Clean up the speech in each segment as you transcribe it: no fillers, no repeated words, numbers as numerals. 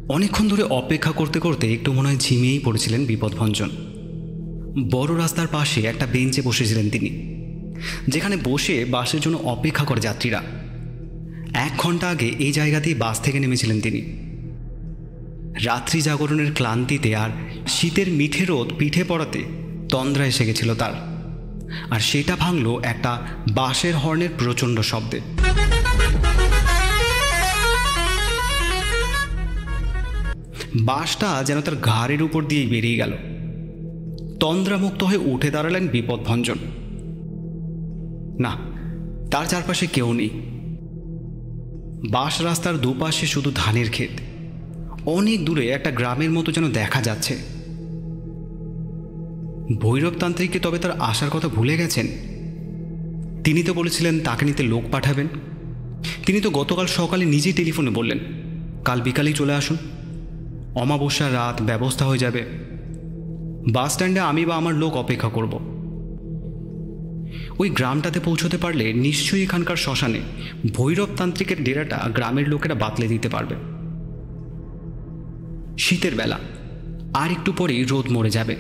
অনেকক্ষণ ধরে অপেক্ষা করতে করতে একটু মনে হয় ঝিমিয়েই পড়েছিলেন বিপদভঞ্জন। বড় রাস্তার পাশে একটা বেঞ্চে বসেছিলেন তিনি, যেখানে বসে বাসের জন্য অপেক্ষা করে যাত্রীরা। 1 ঘন্টা আগে এই জায়গাতেই বাস থেকে নেমেছিলেন তিনি। রাত্রি জাগরণের ক্লান্তিতে আর শীতের মিঠে রোদ পিঠে পড়াতে তন্দ্রা এসে গেছিল তার, আর সেটা ভাঙল একটা বাসের হর্নের প্রচণ্ড শব্দে। বাসটা যেন তার ঘাড়ের উপর দিয়েই বেরিয়ে গেল। তন্দ্রামুক্ত হয়ে উঠে দাঁড়ালেন বিপদভঞ্জন। না, তার চারপাশে কেউ নেই। বাস রাস্তার দুপাশে শুধু ধানের ক্ষেত। অনেক দূরে একটা গ্রামের মতো যেন দেখা যাচ্ছে। ভৈরবতান্ত্রিককে তবে তার আসার কথা ভুলে গেছেন? তিনি তো বলেছিলেন তাকে নিতে লোক পাঠাবেন। তিনি তো গতকাল সকালে নিজেই টেলিফোনে বললেন কাল বিকালেই চলে আসুন, অমাবস্যার রাত, ব্যবস্থা হয়ে যাবে। বাস স্ট্যান্ডে আমি বা আমার লোক অপেক্ষা করব। ওই গ্রামটাতে পৌঁছতে পারলে নিশ্চয়ই এখানকার শ্মশানে ভৈরবতান্ত্রিকের ডেরাটা গ্রামের লোকেরা বাতলে দিতে পারবে। শীতের বেলা, আর একটু পরেই রোদ মরে যাবে।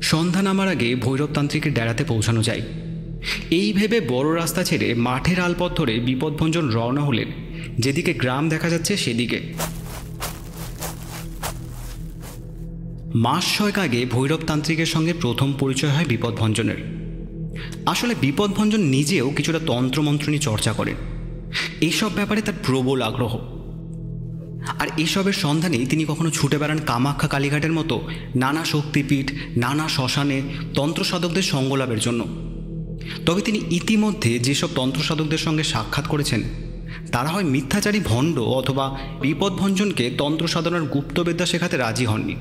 সন্ধ্যা নামার আগে ভৈরবতান্ত্রিকের ডেরাতে পৌঁছানো যায়। এই ভেবে বড় রাস্তা ছেড়ে মাঠের আলপথ ধরে বিপদভঞ্জন রওনা হলেন যেদিকে গ্রাম দেখা যাচ্ছে সেদিকে। মাস 6 আগে ভৈরবতান্ত্রিকের সঙ্গে প্রথম পরিচয় হয় বিপদভঞ্জনের। আসলে বিপদভঞ্জন নিজেও কিছুটা তন্ত্রমন্ত্র নিয়ে চর্চা করেন। এইসব ব্যাপারে তার প্রবল আগ্রহ। আর এসবের সন্ধানেই তিনি কখনো ছুটে বেড়ান কামাখ্যা কালীঘাটের মতো নানা শক্তিপীঠ, নানা শ্মশানে তন্ত্রসাধকদের সঙ্গলাভের জন্য। তবে তিনি ইতিমধ্যে যেসব তন্ত্রসাধকদের সঙ্গে সাক্ষাৎ করেছেন তারা হয় মিথ্যাচারী ভণ্ড অথবা বিপদভঞ্জনকে তন্ত্রসাধনার গুপ্তবিদ্যা শেখাতে রাজি হননি।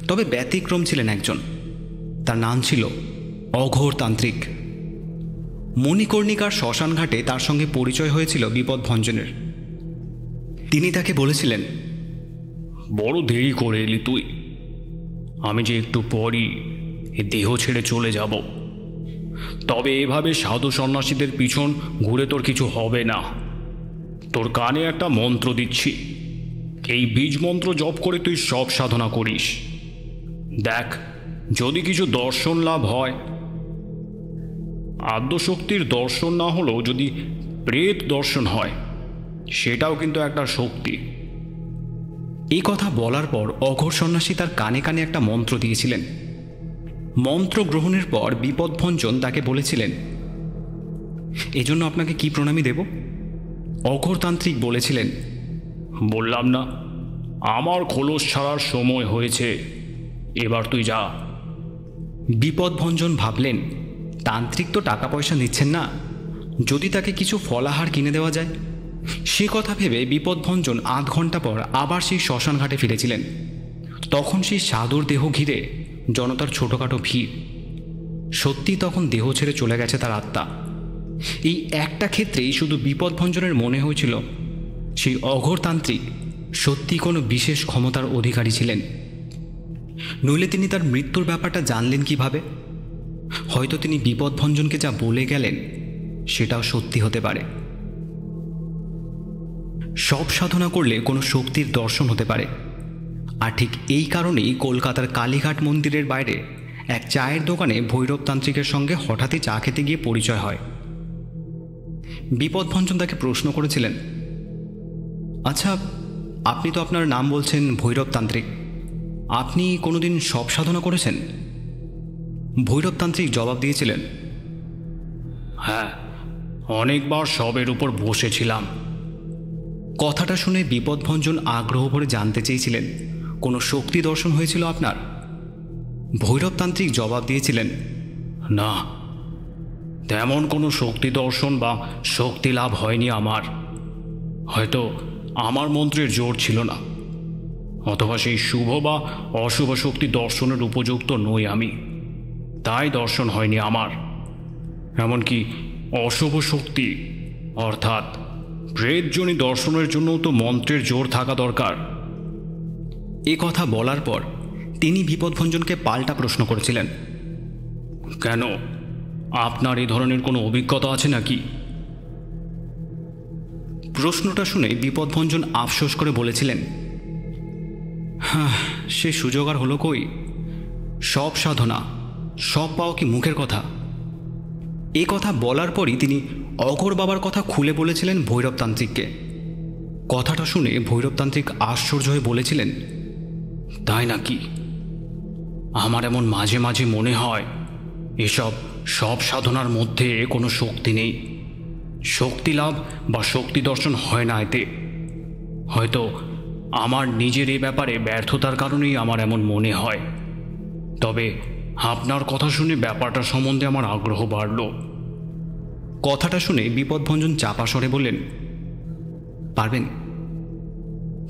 তবে ব্যতিক্রম ছিলেন একজন। তার নাম ছিল অঘোরতান্ত্রিক। মণিকর্ণিকার শ্মশানঘাটে তার সঙ্গে পরিচয় হয়েছিল বিপদভঞ্জনের। তিনি তাকে বলেছিলেন, বড় দেরি করে এলি তুই। আমি যে একটু পরই এ দেহ ছেড়ে চলে যাব। তবে এভাবে সাধু সন্ন্যাসীদের পিছন ঘুরে তোর কিছু হবে না। তোর কানে একটা মন্ত্র দিচ্ছি, এই বীজ মন্ত্র জপ করে তুই সব সাধনা করিস। দেখ, যদি কিছু দর্শন লাভ হয়, আদ্যশক্তির দর্শন না হলেও যদি প্রেত দর্শন হয়, সেটাও কিন্তু একটা শক্তি। এই কথা বলার পর অঘোর সন্ন্যাসী তার কানে কানে একটা মন্ত্র দিয়েছিলেন। মন্ত্র গ্রহণের পর বিপদভঞ্জন তাকে বলেছিলেন, এজন্য আপনাকে কি প্রণামী দেব? অঘোরতান্ত্রিক বলেছিলেন, বললাম না, আমার খোলস ছাড়ার সময় হয়েছে, এবার তুই যা। বিপদভঞ্জন ভাবলেন, তান্ত্রিক তো টাকা পয়সা নিচ্ছেন না, যদি তাকে কিছু ফলাহার কিনে দেওয়া যায়। সে কথা ভেবে বিপদভঞ্জন 8 ঘন্টা পর আবার সেই শ্মশান ঘাটে ফিরেছিলেন। তখন সেই সাধুর দেহ ঘিরে জনতার ছোটোখাটো ভিড়। সত্যি তখন দেহ ছেড়ে চলে গেছে তার আত্মা। এই একটা ক্ষেত্রেই শুধু বিপদভঞ্জনের মনে হয়েছিল সেই অঘোরতান্ত্রিক সত্যি কোনো বিশেষ ক্ষমতার অধিকারী ছিলেন। নইলে তিনি তার মৃত্যুর ব্যাপারটা জানলেন কিভাবে? হয়তো তিনি বিপদভঞ্জনকে যা বলে গেলেন সেটাও সত্যি হতে পারে। সব সাধনা করলে কোনো শক্তির দর্শন হতে পারে। আর ঠিক এই কারণেই কলকাতার কালীঘাট মন্দিরের বাইরে এক চায়ের দোকানে ভৈরবতান্ত্রিকের সঙ্গে হঠাৎই চা খেতে গিয়ে পরিচয় হয়। বিপদভঞ্জন তাকে প্রশ্ন করেছিলেন, আচ্ছা, আপনি তো আপনার নাম বলছেন ভৈরবতান্ত্রিক, আপনি কোনোদিন সব সাধনা করেছেন? ভৈরবতান্ত্রিক জবাব দিয়েছিলেন, হ্যাঁ, অনেকবার সবের উপর বসেছিলাম। কথাটা শুনে বিপদভঞ্জন আগ্রহ ভরে জানতে চেয়েছিলেন, কোনো শক্তি দর্শন হয়েছিল আপনার? ভৈরবতান্ত্রিক জবাব দিয়েছিলেন, না, তেমন কোনো শক্তি দর্শন বা শক্তি লাভ হয়নি আমার। হয়তো আমার মন্ত্রের জোর ছিল না, অথবা সেই শুভ বা অশুভ শক্তি দর্শনের উপযুক্ত নই আমি, তাই দর্শন হয়নি আমার। এমনকি অশুভ শক্তি অর্থাৎ প্রেতজনী দর্শনের জন্য তো মন্ত্রের জোর থাকা দরকার। এ কথা বলার পর তিনি বিপদভঞ্জনকে পাল্টা প্রশ্ন করেছিলেন, কেন, আপনার এই ধরনের কোনো অভিজ্ঞতা আছে নাকি? প্রশ্নটা শুনে বিপদভঞ্জন আফসোস করে বলেছিলেন, হ্যাঁ, সে সুযোগ আর হলো কই? সব সাধনা, সব পাওয়া কি মুখের কথা? এ কথা বলার পরই তিনি অঘোর বাবার কথা খুলে বলেছিলেন ভৈরবতান্ত্রিককে। কথাটা শুনে ভৈরবতান্ত্রিক আশ্চর্য হয়ে বলেছিলেন, তাই নাকি? আমার এমন মাঝে মাঝে মনে হয় এসব সব সাধনার মধ্যে কোনো শক্তি নেই, শক্তি লাভ বা শক্তি দর্শন হয় না এতে। হয়তো আমার নিজের এ ব্যাপারে ব্যর্থতার কারণেই আমার এমন মনে হয়। তবে আপনার কথা শুনে ব্যাপারটা সম্বন্ধে আমার আগ্রহ বাড়ল। কথাটা শুনে বিপদভঞ্জন চাপা স্বরে বললেন, পারবেন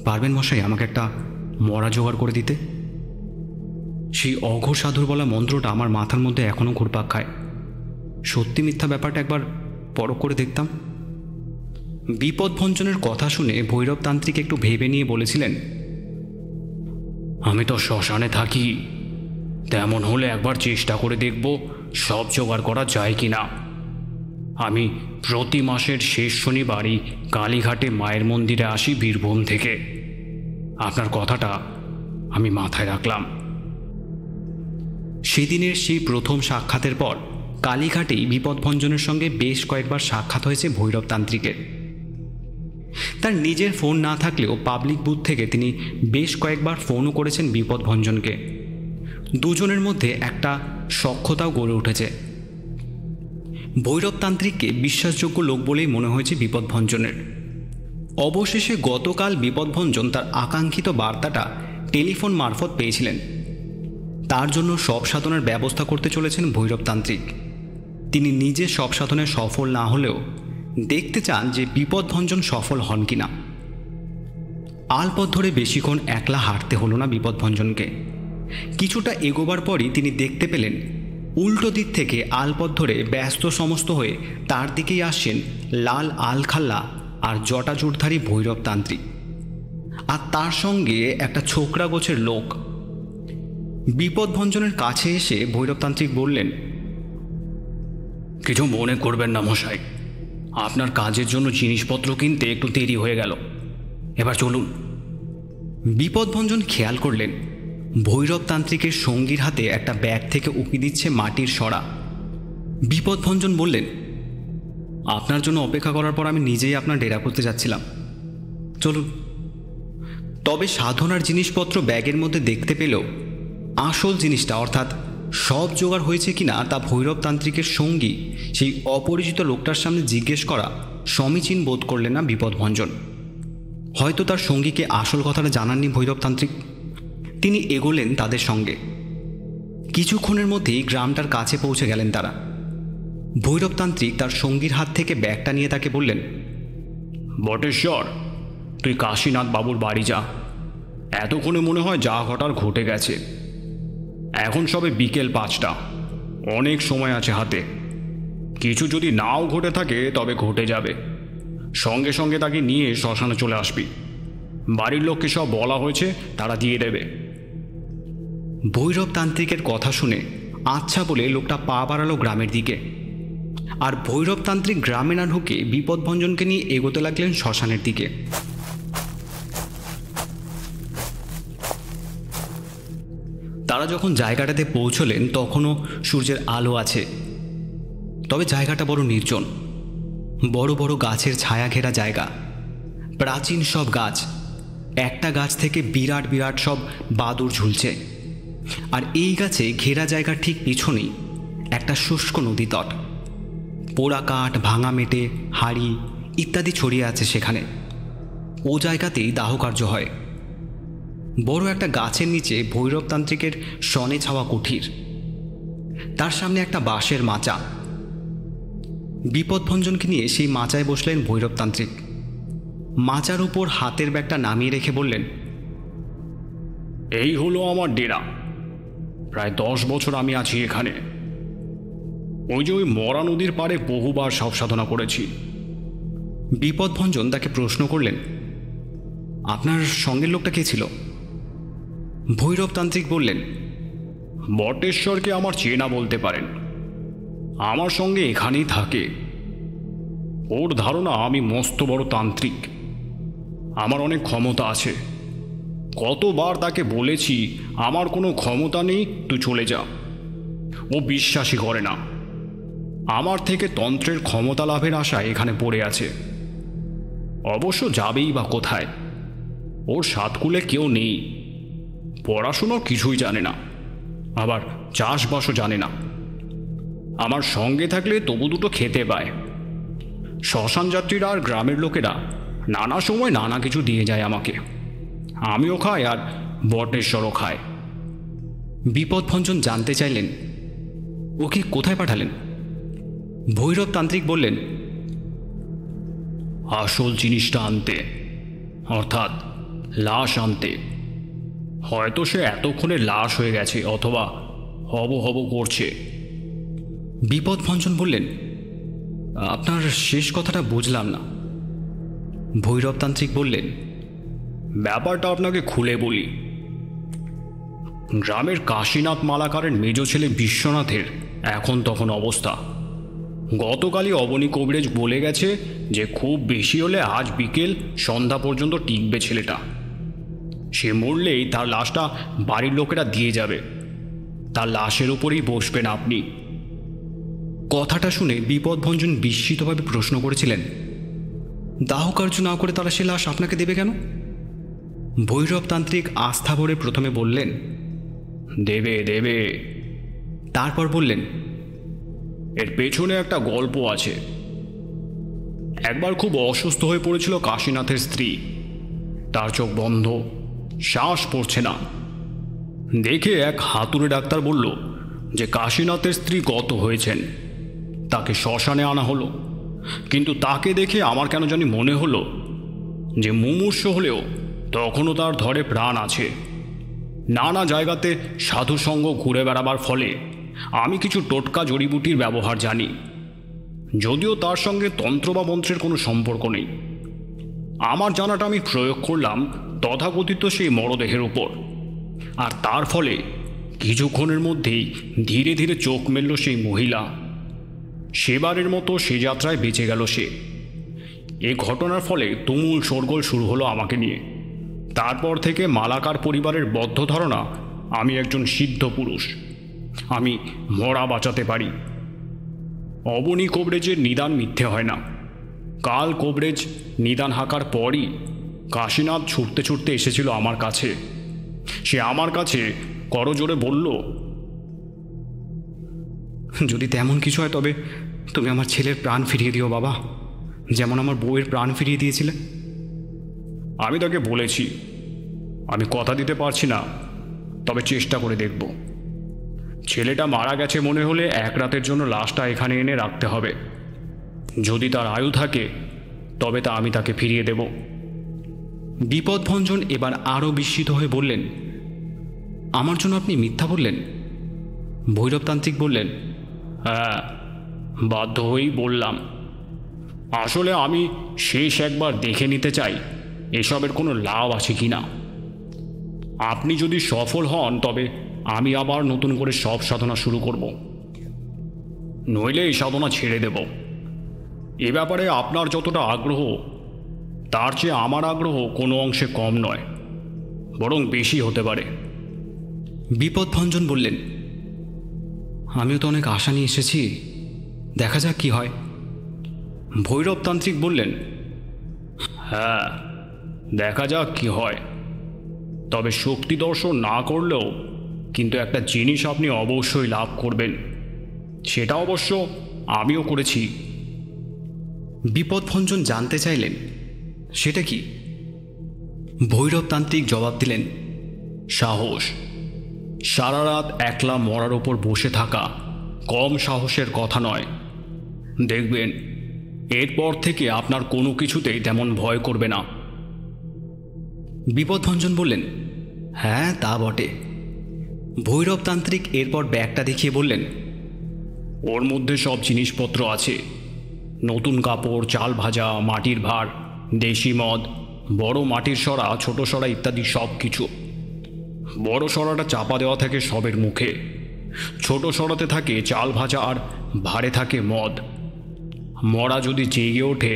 পারবেন মশাই আমাকে একটা মরা জোগাড় করে দিতে? সেই অঘোর সাধুর বলা মন্ত্রটা আমার মাথার মধ্যে এখনও ঘুরপাক খায়। সত্যি মিথ্যা ব্যাপারটা একবার পরখ করে দেখতাম। বিপদভঞ্জনের কথা শুনে ভৈরবতান্ত্রিক একটু ভেবে নিয়ে বলেছিলেন, আমি তো শ্মশানে থাকি, তেমন হলে একবার চেষ্টা করে দেখব সব জোগাড় করা যায় কি না। আমি প্রতি মাসের শেষ শনিবারই কালীঘাটে মায়ের মন্দিরে আসি বীরভূম থেকে। আপনার কথাটা আমি মাথায় রাখলাম। সেদিনের সেই প্রথম সাক্ষাতের পর কালীঘাটেই বিপদভঞ্জনের সঙ্গে বেশ কয়েকবার সাক্ষাৎ হয়েছে ভৈরবতান্ত্রিকের। তার নিজের ফোন না থাকলেও পাবলিক বুথ থেকে তিনি বেশ কয়েকবার ফোনও করেছেন বিপদভঞ্জনকে। দুজনের মধ্যে একটা সখ্যতাও গড়ে উঠেছে। ভৈরবতান্ত্রিককে বিশ্বাসযোগ্য লোক বলেই মনে হয়েছে বিপদভঞ্জনের। অবশেষে গতকাল বিপদভঞ্জন তার আকাঙ্ক্ষিত বার্তাটা টেলিফোন মারফত পেয়েছিলেন। তার জন্য সব সাধনের ব্যবস্থা করতে চলেছেন ভৈরবতান্ত্রিক। তিনি নিজে সব সাধনে সফল না হলেও দেখতে চান যে বিপদভঞ্জন সফল হন কিনা। আলপথ ধরে বেশিক্ষণ একলা হাঁটতে হলো না বিপদভঞ্জনকে। কিছুটা এগোবার পরই তিনি দেখতে পেলেন উল্টো দিক থেকে আলপথ ধরে ব্যস্ত সমস্ত হয়ে তার দিকেই আসছেন লাল আলখাল্লা আর জটাজুটধারী ভৈরবতান্ত্রিক, আর তার সঙ্গে একটা ছোকরা গোছের লোক। বিপদভঞ্জনের কাছে এসে ভৈরবতান্ত্রিক বললেন, কিছু মনে করবেন না মশাই, আপনার কাজের জন্য জিনিসপত্র কিনতে একটু দেরি হয়ে গেল, এবার চলুন। বিপদভঞ্জন খেয়াল করলেন ভৈরবতান্ত্রিকের সঙ্গীর হাতে একটা ব্যাগ থেকে উকি দিচ্ছে মাটির সরা। বিপদভঞ্জন বললেন, আপনার জন্য অপেক্ষা করার পর আমি নিজেই আপনার ডেরা করতে যাচ্ছিলাম, চলুন। তবে সাধনার জিনিসপত্র ব্যাগের মধ্যে দেখতে পেলেও আসল জিনিসটা অর্থাৎ সব জোগাড় হয়েছে কিনা তা ভৈরবতান্ত্রিকের সঙ্গী সেই অপরিচিত লোকটার সামনে জিজ্ঞেস করা সমীচীন বোধ করলেন না বিপদভঞ্জন। হয়তো তার সঙ্গীকে আসল কথাটা জানাননি ভৈরবতান্ত্রিক। তিনি এগোলেন তাদের সঙ্গে। কিছুক্ষণের মধ্যেই গ্রামটার কাছে পৌঁছে গেলেন তারা। ভৈরবতান্ত্রিক তার সঙ্গীর হাত থেকে ব্যাগটা নিয়ে তাকে বললেন, বটেশ্বর, তুই কাশীনাথ বাবুর বাড়ি যা। এতক্ষণে মনে হয় যা ঘটার ঘটে গেছে। এখন সবে বিকেল 5টা, অনেক সময় আছে হাতে। কিছু যদি নাও ঘটে থাকে তবে ঘটে যাবে। সঙ্গে সঙ্গে তাকে নিয়ে শ্মশানে চলে আসবি। বাড়ির লোককে সব বলা হয়েছে, তারা দিয়ে দেবে। ভৈরবতান্ত্রিকের কথা শুনে আচ্ছা বলে লোকটা পা বাড়ালো গ্রামের দিকে। আর ভৈরবতান্ত্রিক গ্রামে না ঢুকে বিপদভঞ্জনকে নিয়ে এগোতে লাগলেন শ্মশানের দিকে। তারা যখন জায়গাটাতে পৌঁছলেন তখনও সূর্যের আলো আছে, তবে জায়গাটা বড় নির্জন। বড় বড় গাছের ছায়া ঘেরা জায়গা, প্রাচীন সব গাছ। একটা গাছ থেকে বিরাট বিরাট সব বাদুড় ঝুলছে। আর এই গাছে ঘেরা জায়গার ঠিক পিছনেই একটা শুষ্ক নদী তট। পোড়া কাঠ, ভাঙা মেটে, হাড়ি ইত্যাদি ছড়িয়ে আছে সেখানে। ও জায়গাতেই দাহকার্য হয়। বড় একটা গাছের নিচে ভৈরবতান্ত্রিকের শনে ছাওয়া কুঠির, তার সামনে একটা বাঁশের মাচা। বিপদভঞ্জনকে নিয়ে সেই মাচায় বসলেন ভৈরবতান্ত্রিক। মাচার উপর হাতের ব্যাগটা নামিয়ে রেখে বললেন, এই হলো আমার ডেরা। প্রায় 10 বছর আমি আছি এখানে। ওই যে ওই মরা নদীর পাড়ে বহুবার সব সাধনা করেছি। বিপদভঞ্জন তাকে প্রশ্ন করলেন, আপনার সঙ্গের লোকটা কে ছিল? ভৈরবতান্ত্রিক বললেন, বটেশ্বরকে আমার চেনা বলতে পারেন। আমার সঙ্গে এখানেই থাকে। ওর ধারণা আমি মস্ত বড় তান্ত্রিক। আমার অনেক ক্ষমতা আছে। কতবার তাকে বলেছি আমার কোনো ক্ষমতা নেই, তুই চলে যা। ও বিশ্বাসই করে না। আমার থেকে তন্ত্রের ক্ষমতা লাভের আশায় এখানে পড়ে আছে। অবশ্য যাবেই বা কোথায়? ওর সাতকুলে কেউ নেই, পড়াশুনো কিছুই জানে না, আবার চাষবাসও জানে না। আমার সঙ্গে থাকলে তবু দুটো খেতে পায়। শ্মশান যাত্রীরা আর গ্রামের লোকেরা নানা সময় নানা কিছু দিয়ে যায় আমাকে, আমিও খাই আর বটেশ্বরও খায়। বিপদভঞ্জন জানতে চাইলেন ওকে কোথায় পাঠালেন। ভৈরব তান্ত্রিক বললেন, আসল জিনিসটা আনতে, অর্থাৎ লাশ আনতে। হয়তো সে এতক্ষণে লাশ হয়ে গেছে অথবা হব হব করছে। বিপদভঞ্জন বললেন, আপনার শেষ কথাটা বুঝলাম না। ভৈরব তান্ত্রিক বললেন, ব্যাপারটা আপনাকে খুলে বলি। গ্রামের কাশীনাথ মালাকারের মেজ ছেলে বিশ্বনাথের এখন তখন অবস্থা। গতকালই অবনী কবিরাজ বলে গেছে যে খুব বেশি হলে আজ বিকেল সন্ধ্যা পর্যন্ত টিকবে ছেলেটা। সে মরলেই তার লাশটা বাড়ির লোকেরা দিয়ে যাবে, তার লাশের উপরেই বসবেন আপনি। কথাটা শুনে বিপদভঞ্জন বিস্মিতভাবে প্রশ্ন করেছিলেন, দাহ কার্য না করে তারা সে লাশ আপনাকে দেবে কেন? ভৈরব তান্ত্রিক আস্থা ভরে প্রথমে বললেন, দেবে দেবে। তারপর বললেন, এর পেছনে একটা গল্প আছে। একবার খুব অসুস্থ হয়ে পড়েছিল কাশীনাথের স্ত্রী। তার চোখ বন্ধ, শ্বাস পড়ছে না। দেখে এক হাতুড়ে ডাক্তার বলল যে কাশীনাথের স্ত্রী গত হয়েছেন। তাকে শ্মশানে আনা হলো, কিন্তু তাকে দেখে আমার কেন জানি মনে হলো যে মুমূর্ষু হলেও তখনও তার ধরে প্রাণ আছে। নানা জায়গাতে সাধুসঙ্গ ঘুরে বেড়াবার ফলে আমি কিছু টোটকা জড়িবুটির ব্যবহার জানি, যদিও তার সঙ্গে তন্ত্র বা মন্ত্রের কোনো সম্পর্ক নেই। আমার জানাটা আমি প্রয়োগ করলাম তথাকথিত সেই মরদেহের উপর, আর তার ফলে কিছুক্ষণের মধ্যেই ধীরে ধীরে চোখ মেলল সেই মহিলা। সেবারের মতো সে যাত্রায় বেঁচে গেল সে। এই ঘটনার ফলে তুমুল শোরগোল শুরু হলো আমাকে নিয়ে। তারপর থেকে মালাকার পরিবারের বদ্ধ ধারণা আমি একজন সিদ্ধ পুরুষ, আমি মরা বাঁচাতে পারি। অবনী কবরেজের নিদান মিথ্যে হয় না। কাল কবরেজ নিদান হাঁকার পরই কাশীনাথ ছুটতে ছুটতে এসেছিল আমার কাছে। সে আমার কাছে করজোড়ে বলল, যদি তেমন কিছু হয় তবে তুমি আমার ছেলের প্রাণ ফিরিয়ে দিও বাবা, যেমন আমার বউয়ের প্রাণ ফিরিয়ে দিয়েছিলে। আমি তাকে বলেছি আমি কথা দিতে পারছি না, তবে চেষ্টা করে দেখব। ছেলেটা মারা গেছে মনে হলে এক রাতের জন্য লাশটা এখানে এনে রাখতে হবে। যদি তার আয়ু থাকে তবে তা আমি তাকে ফিরিয়ে দেব। বিপদভঞ্জন এবার আরও বিস্মিত হয়ে বললেন, আমার জন্য আপনি মিথ্যা বললেন? ভৈরবতান্ত্রিক বললেন, হ্যাঁ, বাধ্য হয়েই বললাম। আসলে আমি শেষ একবার দেখে নিতে চাই এসবের কোনো লাভ আছে কি না। আপনি যদি সফল হন তবে আমি আবার নতুন করে সব সাধনা শুরু করব, নইলে এই সাধনা ছেড়ে দেব। এ ব্যাপারে আপনার যতটা আগ্রহ তার চেয়ে আমার আগ্রহ কোনো অংশে কম নয়, বরং বেশি হতে পারে। বিপদভঞ্জন বললেন, আমিও তো অনেক আশা নিয়ে এসেছি, দেখা যাক কি হয়। ভৈরবতান্ত্রিক বললেন, হ্যাঁ, দেখা যাক কি হয়। তবে শক্তি দর্শন না করলেও কিন্তু একটা জিনিস আপনি অবশ্যই লাভ করবেন, সেটা অবশ্য আমিও করেছি। বিপদভঞ্জন জানতে চাইলেন, সেটা কি? ভৈরবতান্ত্রিক জবাব দিলেন, সাহস। সারা রাত একলা মরার ওপর বসে থাকা কম সাহসের কথা নয়। দেখবেন এরপর থেকে আপনার কোনো কিছুতেই তেমন ভয় করবে না। বিপদভঞ্জন বললেন, হ্যাঁ তা বটে। ভৈরবতান্ত্রিক এরপর ব্যাগটা দেখিয়ে বললেন, ওর মধ্যে সব জিনিসপত্র আছে, নতুন কাপড়, চাল ভাজা, মাটির ভাঁড়, দেশি মদ, বড় মাটির সরা, ছোট সরা ইত্যাদি সব কিছু। বড় সরাটা চাপা দেওয়া থাকে সবের মুখে, ছোট সরাতে থাকে চাল ভাজা আর ভাঁড়ে থাকে মদ। মরা যদি জেগে ওঠে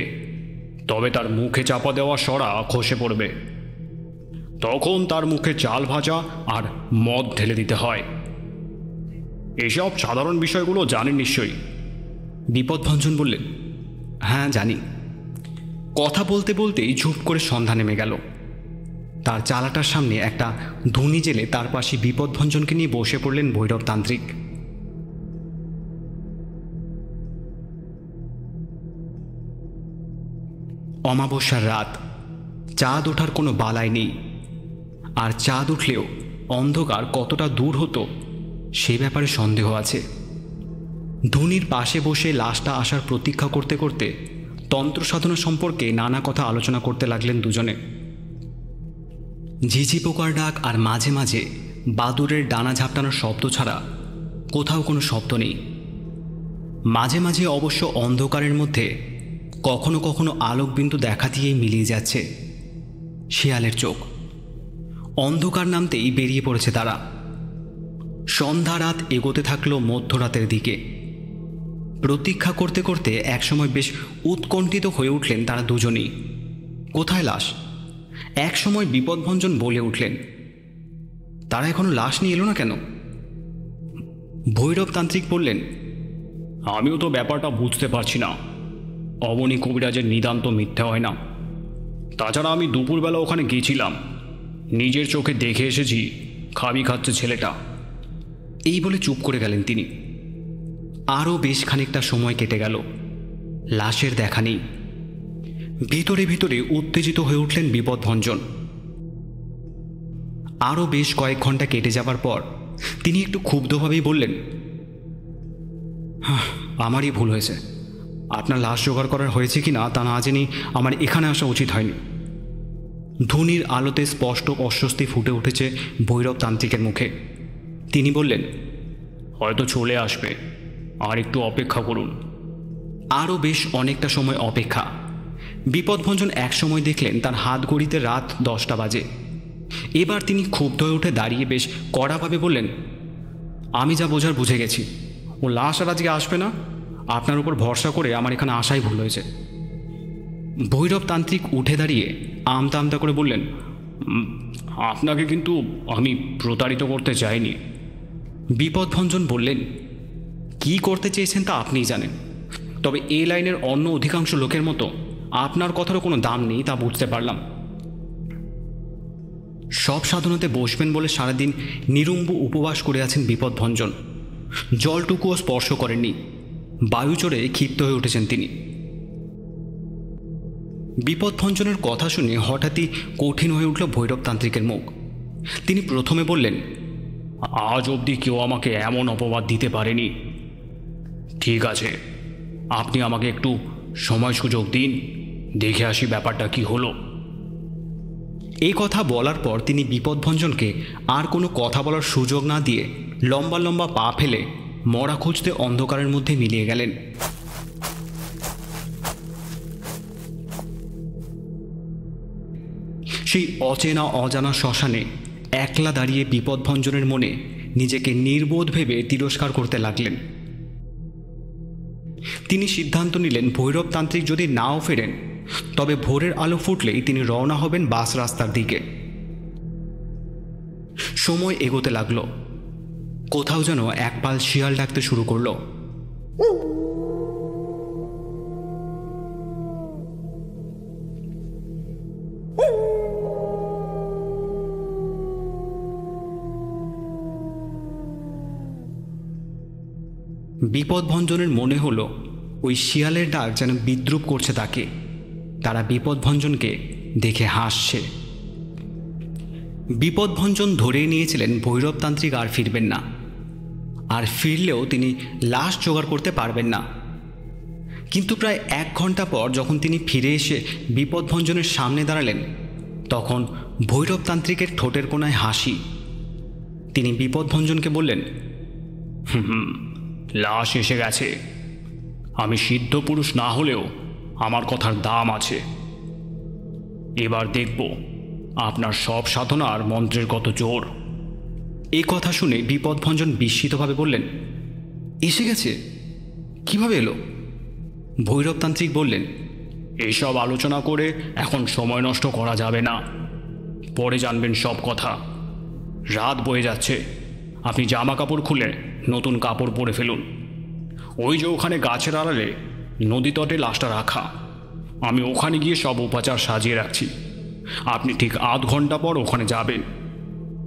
তবে তার মুখে চাপা দেওয়া সরা খসে পড়বে। তখন তার মুখে চাল ভাজা আর মদ ঢেলে দিতে হয়। এসব সাধারণ বিষয়গুলো জানেন নিশ্চয়ই। বিপদভঞ্জন বললেন, হ্যাঁ জানি। কথা বলতে বলতেই ঝুপ করে সন্ধ্যা নেমে গেল। তার চালাটার সামনে একটা ধুনি জেলে তার পাশে বিপদভঞ্জনকে নিয়ে বসে পড়লেন ভৈরবতান্ত্রিক। অমাবস্যার রাত, চাঁদ ওঠার কোনো বালাই নেই। আর চাঁদ উঠলেও অন্ধকার কতটা দূর হতো সে ব্যাপারে সন্দেহ আছে। ধুনির পাশে বসে লাশটা আসার প্রতীক্ষা করতে করতে তন্ত্র সাধনা সম্পর্কে নানা কথা আলোচনা করতে লাগলেন দুজনে। ঝিঝি পোকার ডাক আর মাঝে মাঝে বাদুড়ের ডানা ঝাপটানোর শব্দ ছাড়া কোথাও কোনো শব্দ নেই। মাঝে মাঝে অবশ্য অন্ধকারের মধ্যে কখনো কখনো আলোকবিন্দু দেখা দিয়েই মিলিয়ে যাচ্ছে। শিয়ালের চোখ। অন্ধকার নামতেই বেরিয়ে পড়েছে তারা। সন্ধ্যা রাত এগোতে থাকলো মধ্যরাতের দিকে। প্রতীক্ষা করতে করতে একসময় বেশ উৎকণ্ঠিত হয়ে উঠলেন তারা দুজনেই। কোথায় লাশ? একসময় বিপদভঞ্জন বলে উঠলেন, তারা এখনো লাশ নিয়ে এলো না কেন? ভৈরবতান্ত্রিক বললেন, আমিও তো ব্যাপারটা বুঝতে পারছি না। অবনী কবিরাজের নিদান তো মিথ্যে হয় না। তাছাড়া আমি দুপুরবেলা ওখানে গিয়েছিলাম, নিজের চোখে দেখে এসেছি খাবি খাচ্ছে ছেলেটা। এই বলে চুপ করে গেলেন তিনি। আরও বেশ খানিকটা সময় কেটে গেল, লাশের দেখা নেই। ভিতরে ভিতরে উত্তেজিত হয়ে উঠলেন বিপদভঞ্জন। আরও বেশ কয়েক ঘন্টা কেটে যাবার পর তিনি একটু ক্ষুব্ধভাবেই বললেন, আমারই ভুল হয়েছে। আপনার লাশ জোগাড় করার হয়েছে কি না তা না জেনে আমার এখানে আসা উচিত হয়নি। ধুনির আলোতে স্পষ্ট অস্বস্তি ফুটে উঠেছে ভৈরবতান্ত্রিকের মুখে। তিনি বললেন, হয়তো চলে আসবে, আর একটু অপেক্ষা করুন। আরও বেশ অনেকটা সময় অপেক্ষা। বিপদভঞ্জন এক সময় দেখলেন তার হাত ঘড়িতে রাত 10টা বাজে। এবার তিনি ক্ষুব্ধ হয়ে উঠে দাঁড়িয়ে বেশ কড়াভাবে বললেন, আমি যা বোঝার বুঝে গেছি। ও লাশ আর আজকে আসবে না। আপনার উপর ভরসা করে আমার এখানে আসাই ভুল হয়েছে। ভৈরবতান্ত্রিক উঠে দাঁড়িয়ে আমতা আমতা করে বললেন, আপনাকে কিন্তু আমি প্রতারিত করতে চাইনি। বিপদভঞ্জন বললেন, কি করতে চেয়েছেন তা আপনিই জানেন। তবে এই লাইনের অন্য অধিকাংশ লোকের মতো আপনার কথারও কোনো দাম নেই তা বুঝতে পারলাম। সব সাধনাতে বসবেন বলে সারাদিন নিরুম্বু উপবাস করে আছেন বিপদভঞ্জন। জলটুকুও স্পর্শ করেননি। বায়ু চড়ে ক্ষিপ্ত হয়ে উঠেছেন তিনি। বিপদভঞ্জনের কথা শুনে হঠাৎই কঠিন হয়ে উঠল ভৈরবতান্ত্রিকের মুখ। তিনি প্রথমে বললেন, আজ অবধি কেউ আমাকে এমন অপবাদ দিতে পারেনি। ঠিক আছে, আপনি আমাকে একটু সময় সুযোগ দিন, দেখে আসি ব্যাপারটা কি হলো। এই কথা বলার পর তিনি বিপদভঞ্জনকে আর কোনো কথা বলার সুযোগ না দিয়ে লম্বা লম্বা পা ফেলে মরা খুঁজতে অন্ধকারের মধ্যে মিলিয়ে গেলেন। সেই অচেনা অজানা শ্মশানে একলা দাঁড়িয়ে বিপদভঞ্জনের মনে নিজেকে নির্বোধ ভেবে তিরস্কার করতে লাগলেন। তিনি সিদ্ধান্ত নিলেন ভৈরবতান্ত্রিক যদি নাও ফেরেন তবে ভোরের আলো ফুটলেই তিনি রওনা হবেন বাস রাস্তার দিকে। সময় এগোতে লাগলো। কোথাও যেন এক পাল শিয়াল ডাকতে শুরু করলো। বিপদভঞ্জনের মনে হলো ওই শিয়ালের ডাক যেন বিদ্রুপ করছে তাকে। তারা বিপদভঞ্জনকে দেখে হাসছে। বিপদভঞ্জন ধরেই নিয়েছিলেন ভৈরবতান্ত্রিক আর ফিরবেন না, আর ফিরলেও তিনি লাশ জোগাড় করতে পারবেন না। কিন্তু প্রায় 1 ঘন্টা পর যখন তিনি ফিরে এসে বিপদভঞ্জনের সামনে দাঁড়ালেন তখন ভৈরবতান্ত্রিকের ঠোঁটের কোণায় হাসি। তিনি বিপদভঞ্জনকে বললেন, লাশ এসে গেছে। আমি সিদ্ধ পুরুষ না হলেও আমার কথার দাম আছে। এবার দেখব আপনার সব সাধনার মন্ত্রের কত জোর। এই কথা শুনে বিপদভঞ্জন বিস্মিতভাবে বললেন, এসে গেছে? কিভাবে এলো? ভৈরবতান্ত্রিক বললেন, এইসব আলোচনা করে এখন সময় নষ্ট করা যাবে না, পরে জানবেন সব কথা। রাত বয়ে যাচ্ছে, আপনি জামা কাপড় খুলে নতুন কাপড় পরে ফেলুন। ওই যে ওখানে গাছের আড়ালে নদী তটে লাশটা রাখা, আমি ওখানে গিয়ে সব উপাচার সাজিয়ে রাখছি। আপনি ঠিক আধ ঘন্টা পর ওখানে যাবেন।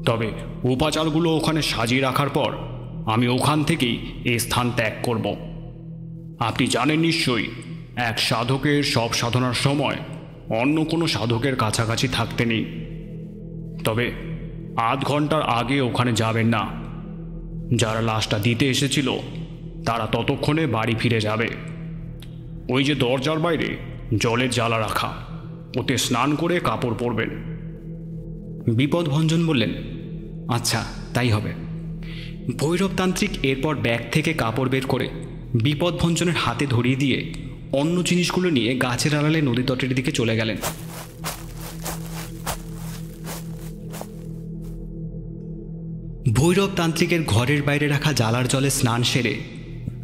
তবে উপাচারগুলো ওখানে সাজিয়ে রাখার পর আমি ওখান থেকেই এই স্থান ত্যাগ করব। আপনি জানেন নিশ্চয়ই, এক সাধকের সব সাধনার সময় অন্য কোনো সাধকের কাছাকাছি থাকতে নেই। তবে আধ ঘন্টার আগে ওখানে যাবেন না। যারা লাশটা দিতে এসেছিল তারা ততক্ষণে বাড়ি ফিরে যাবে। ওই যে দরজার বাইরে জলের জ্বালা রাখা, ওতে স্নান করে কাপড় পরবেন। বিপদভঞ্জন বললেন, আচ্ছা তাই হবে। ভৈরবতান্ত্রিক এরপর ব্যাগ থেকে কাপড় বের করে বিপদভঞ্জনের হাতে ধরিয়ে দিয়ে অন্য জিনিসগুলো নিয়ে গাছের আড়ালে নদী তটের দিকে চলে গেলেন। ভৈরবতান্ত্রিকের ঘরের বাইরে রাখা জ্বালার জলে স্নান সেরে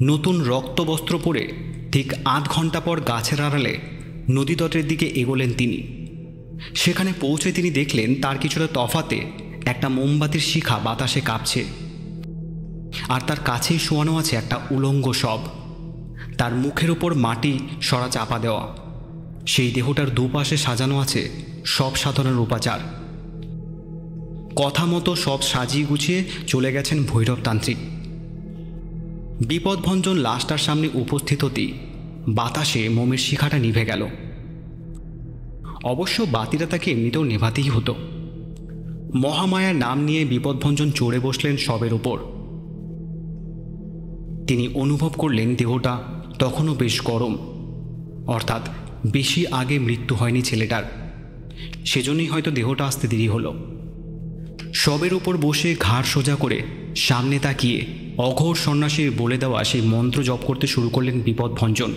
নতুন রক্তবস্ত্র পরে ঠিক আধ ঘন্টা পর গাছের আড়ালে নদী তটের দিকে এগোলেন তিনি। সেখানে পৌঁছে তিনি দেখলেন তার কিছুটা তফাতে একটা মোমবাতির শিখা বাতাসে কাঁপছে, আর তার কাছেই শোয়ানো আছে একটা উলঙ্গ শব। তার মুখের উপর মাটি সরা চাপা দেওয়া। সেই দেহটার দুপাশে সাজানো আছে সব সাধনার উপাচার। কথা মতো সব সাজিয়ে গুছিয়ে চলে গেছেন ভৈরবতান্ত্রিক। বিপদভঞ্জন লাশটার সামনে উপস্থিত হতেই বাতাসে মোমের শিখাটা নিভে গেল। অবশ্য বাতিটা তাকে এমনিতেও নেভাতেই হতো। মহামায়ার নাম নিয়ে বিপদভঞ্জন চড়ে বসলেন শবের উপর। তিনি অনুভব করলেন দেহটা তখনও বেশ গরম, অর্থাৎ বেশি আগে মৃত্যু হয়নি ছেলেটার। সেজন্যই হয়তো দেহটা আসতে দেরি হলো। শবের উপর বসে ঘাড় সোজা করে সামনে তাকিয়ে অঘোর সন্ন্যাসীর বলে দেওয়া সেই মন্ত্র জপ করতে শুরু করলেন বিপদভঞ্জন।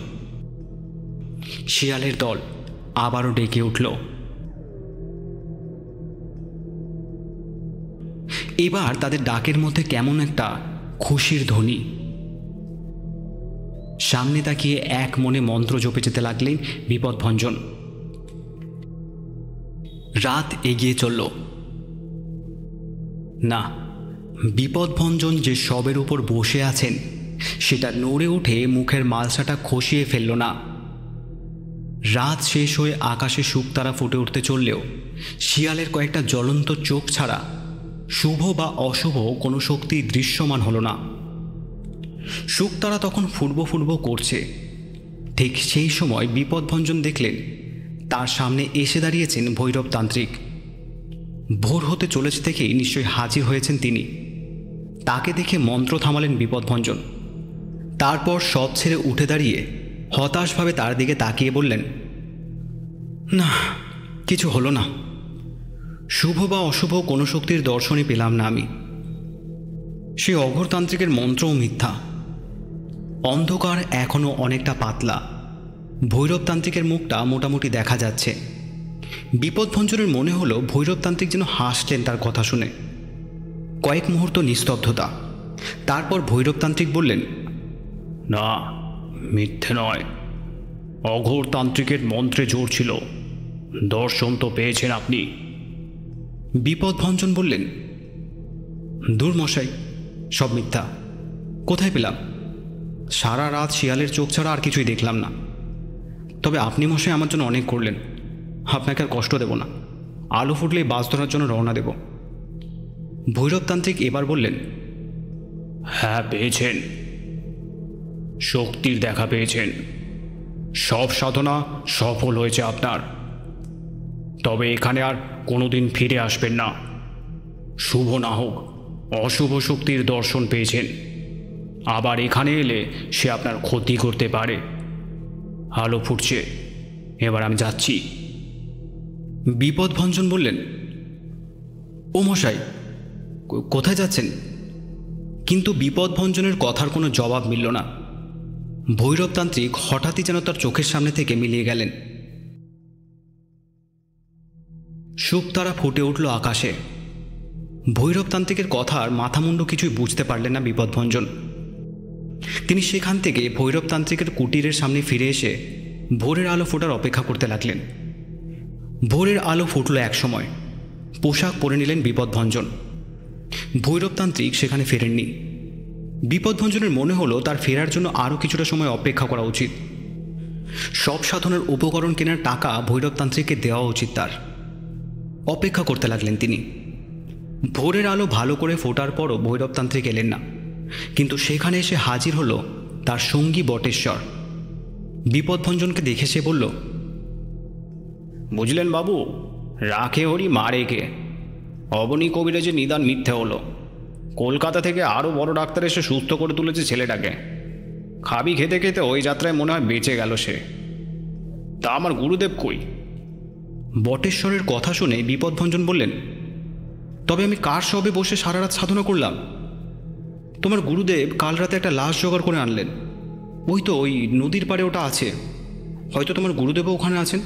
শিয়ালের দল আবারও ডেকে উঠল। এবার তাদের ডাকের মধ্যে কেমন একটা খুশির ধ্বনি। সামনে তাকিয়ে এক মনে মন্ত্র জপে যেতে লাগলেন বিপদভঞ্জন। রাত এগিয়ে চলল। না, বিপদভঞ্জন যে শবের উপর বসে আছেন সেটা নড়ে উঠে মুখের মালসাটা খসিয়ে ফেলল না। রাত শেষ হয়ে আকাশে শুকতারা ফুটে উঠতে চললেও শিয়ালের কয়েকটা জ্বলন্ত চোখ ছাড়া শুভ বা অশুভ কোনো শক্তি দৃশ্যমান হলো না। শুকতারা তখন ফুটবো ফুটবো করছে। ঠিক সেই সময় বিপদভঞ্জন দেখলেন তার সামনে এসে দাঁড়িয়েছেন ভৈরবতান্ত্রিক। ভোর হতে চলেছে থেকেই নিশ্চয়ই হাজির হয়েছেন তিনি। তাকে দেখে মন্ত্র থামালেন বিপদভঞ্জন। তারপর সব ছেড়ে উঠে দাঁড়িয়ে হতাশভাবে তার দিকে তাকিয়ে বললেন, না, কিছু হলো না। শুভ বা অশুভ কোনো শক্তির দর্শনই পেলাম না আমি। সেই অঘোরতান্ত্রিকের মন্ত্রও মিথ্যা। অন্ধকার এখনও অনেকটা পাতলা। ভৈরবতান্ত্রিকের মুখটা মোটামুটি দেখা যাচ্ছে। বিপদভঞ্জনের মনে হলো ভৈরবতান্ত্রিক যেন হাসলেন তার কথা শুনে। কয়েক মুহূর্ত নিস্তব্ধতা। তারপর ভৈরবতান্ত্রিক বললেন, না, মিথ্যে নয়। অঘোরতান্ত্রিকের মন্ত্রে জোর ছিল। দর্শন তো পেয়েছেন আপনি। বিপদভঞ্জন বললেন, দূর মশাই, সব মিথ্যা। কোথায় পেলাম? সারা রাত শিয়ালের চোখ ছাড়া আর কিছুই দেখলাম না। তবে আপনি মশাই আমার জন্য অনেক করলেন। আপনাকে আর কষ্ট দেব না। আলো ফুটলেই বাস ধরার জন্য রওনা দেব। ভৈরবতান্ত্রিক এবার বললেন, হ্যাঁ, পেয়েছেন। শক্তির দেখা পেয়েছেন। সব সাধনা সফল হয়েছে আপনার। তবে এখানে আর কোনোদিন ফিরে আসবেন না। শুভ না হোক, অশুভ শক্তির দর্শন পেয়েছেন। আবার এখানে এলে সে আপনার ক্ষতি করতে পারে। আলো ফুটছে, এবার আমি যাচ্ছি। বিপদভঞ্জন বললেন, ও মশাই, কোথায় যাচ্ছেন? কিন্তু বিপদভঞ্জনের কথার কোনো জবাব মিলল না। ভৈরবতান্ত্রিক হঠাৎই যেন তার চোখের সামনে থেকে মিলিয়ে গেলেন। শুকতারা ফুটে উঠল আকাশে। ভৈরবতান্ত্রিকের কথার মাথামুন্ডু কিছুই বুঝতে পারলেন না বিপদভঞ্জন। তিনি সেখান থেকে ভৈরবতান্ত্রিকের কুটিরের সামনে ফিরে এসে ভোরের আলো ফোটার অপেক্ষা করতে লাগলেন। ভোরের আলো ফুটল এক সময়। পোশাক পরে নিলেন বিপদভঞ্জন। ভৈরবতান্ত্রিক সেখানে ফেরেননি। বিপদভঞ্জনের মনে হলো তার ফেরার জন্য আরও কিছুটা সময় অপেক্ষা করা উচিত। সব সাধনার উপকরণ কেনার টাকা ভৈরবতান্ত্রিককে দেওয়া উচিত তার। অপেক্ষা করতে লাগলেন তিনি। ভোরের আলো ভালো করে ফোটার পরও ভৈরবতান্ত্রিক এলেন না, কিন্তু সেখানে এসে হাজির হলো তার সঙ্গী বটেশ্বর। বিপদভঞ্জনকে দেখে সে বলল, বুঝলেন বাবু, রাখে হরি মারে কে। অবনী কবিরাজের নিদান মিথ্যে হলো। কলকাতা থেকে আরও বড় ডাক্তার এসে সুস্থ করে তুলেছে ছেলেটাকে। খাবি খেতে খেতে ওই যাত্রায় মনে হয় বেঁচে গেল সে। তা আমার গুরুদেব কই? বটেশ্বরের কথা শুনে বিপদভঞ্জন বললেন, তবে আমি কার সবে বসে সারা রাত সাধনা করলাম? তোমার গুরুদেব কাল রাতে একটা লাশ জোগাড় করে আনলেন। ওই তো ওই নদীর পাড়ে ওটা আছে। হয়তো তোমার গুরুদেবও ওখানে আছেন।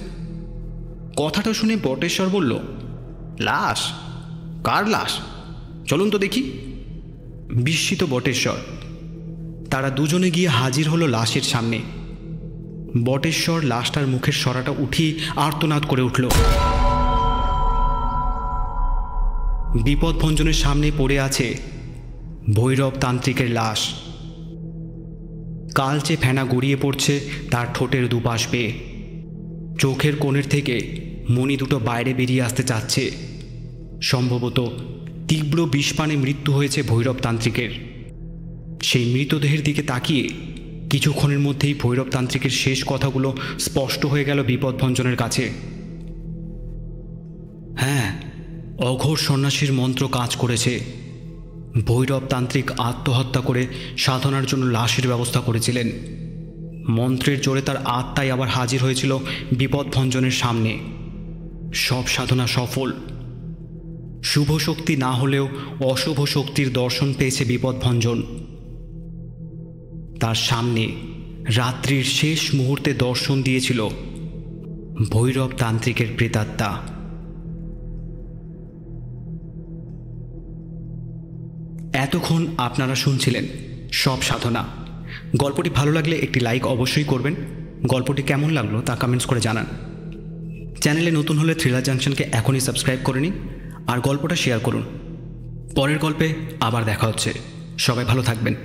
কথাটা শুনে বটেশ্বর বলল, লাশ? কার লাশ? চলুন তো দেখি। বিস্মিত বটেশ্বর। তারা দুজনে গিয়ে হাজির হলো লাশের সামনে। বটেশ্বর লাশটার মুখের সরাটা উঠিয়ে আর্তনাদ করে উঠল। বিপদভঞ্জনের সামনে পড়ে আছে ভৈরবতান্ত্রিকের লাশ। কালচে ফেনা গড়িয়ে পড়ছে তার ঠোঁটের দুপাশ বেয়ে। চোখের কোণের থেকে মণি দুটো বাইরে বেরিয়ে আসতে চাচ্ছে। সম্ভবত তীব্র বিষপানে মৃত্যু হয়েছে ভৈরবতান্ত্রিকের। সেই মৃতদেহের দিকে তাকিয়ে কিছুক্ষণের মধ্যেই ভৈরবতান্ত্রিকের শেষ কথাগুলো স্পষ্ট হয়ে গেল বিপদভঞ্জনের কাছে। হ্যাঁ, অঘোর সন্ন্যাসীর মন্ত্র কাজ করেছে। ভৈরবতান্ত্রিক আত্মহত্যা করে সাধনার জন্য লাশের ব্যবস্থা করেছিলেন। মন্ত্রের জোরে তার আত্মাই আবার হাজির হয়েছিল বিপদভঞ্জনের সামনে। সব সাধনা সফল। শুভ শক্তি না হলেও অশুভ শক্তির দর্শন পেয়েছে বিপদভঞ্জন। তার সামনে রাত্রির শেষ মুহূর্তে দর্শন দিয়েছিল ভৈরবতান্ত্রিকের প্রেতাত্মা। এতক্ষণ আপনারা শুনছিলেন সব সাধনা। গল্পটি ভালো লাগলে একটি লাইক অবশ্যই করবেন। গল্পটি কেমন লাগলো তা কমেন্টস করে জানান। চ্যানেলে নতুন হলে থ্রিলার জাংশনকে এখনই সাবস্ক্রাইব করে নিন আর গল্পটা শেয়ার করুন। পরের গল্পে আবার দেখা হচ্ছে। সবাই ভালো থাকবেন।